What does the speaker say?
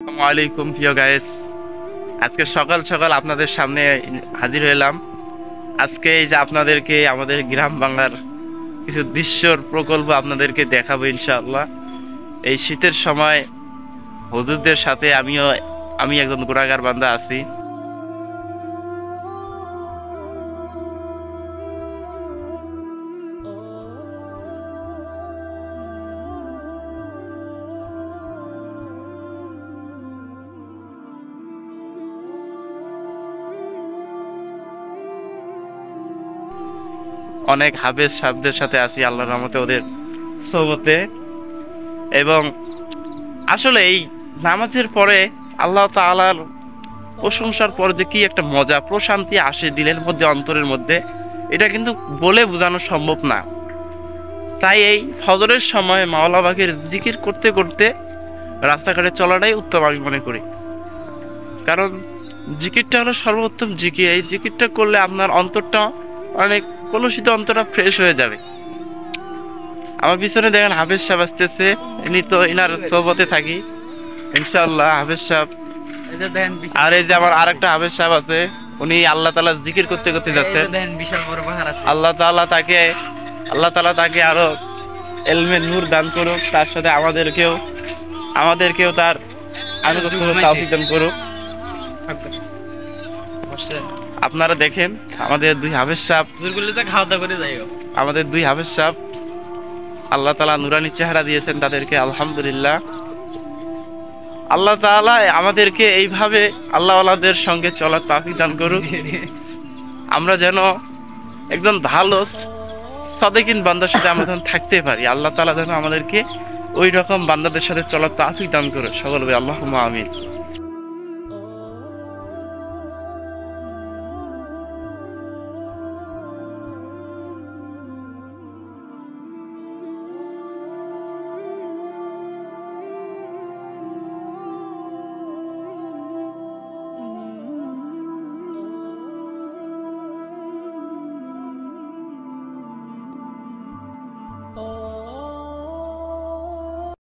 আসসালামু আলাইকুম প্রিয় গাইস, আজকে সকাল সকাল আপনাদের সামনে হাজির হলাম। আজকে এই যে আপনাদেরকে আমাদের গ্রাম বাংলার কিছু দৃশ্যর প্রকল্প আপনাদেরকে দেখাবো ইনশাআল্লাহ। এই শীতের সময় হুজুরদের সাথে আমি একজন গুনাহগার বান্দা আছি। অনেক হাফেজ সাহেবদের সাথে আছি আল্লাহর রহমতে, ওদের সোহবতে। এবং আসলে এই নামাজের পরে আল্লাহ তাআলার প্রশংসার পর যে কি একটা মজা প্রশান্তি আসে দিলের মধ্যে, অন্তরের মধ্যে, এটা কিন্তু বলে বোঝানো সম্ভব না। তাই এই ফজরের সময় মাওলা পাকের জিকির করতে করতে রাস্তাঘাটে চলাটাই উত্তম আমি মনে করি। কারণ জিকিরটা হলো সর্বোত্তম জিকির। এই জিকিরটা করলে আপনার অন্তরটা অনেক কলুষিত, অন্তরটা ফ্রেশ হয়ে যাবে। আমার পিছনে দেখেন হাফেজ সাহেব আসতেছে, ইনি তো ইনার সোহবতে থাকি ইনশাআল্লাহ। হাফেজ সাহেব, আর এই যে আমার আরেকটা হাফেজ সাহেব আছে, উনি আল্লাহ তাআলা জিকির করতে করতে যাচ্ছেন। আল্লাহ তাআলা তাকে আরো ইলমে নূর দান করুক, তার সাথে আমাদেরকেও তার আনুগত্য তৌফিক দান করুক। আপনারা দেখেন আমাদের দুই হাফেজ সাহেব, আল্লাহ তাআলা নুরানি চেহারা দিয়েছেন তাদেরকে, আলহামদুলিল্লাহ। আল্লাহ তাআলা আমাদেরকে এইভাবে আল্লাহওয়ালাদের সঙ্গে চলার তৌফিক দান করুক। আমরা যেন একজন ভালো সাদেকিন বান্দার সাথে আমরা যেন থাকতে পারি। আল্লাহ তাআলা যেন আমাদেরকে ওই রকম বান্দাদের সাথে চলার তৌফিক দান করে। সকলে আল্লাহুম্মা আমিন।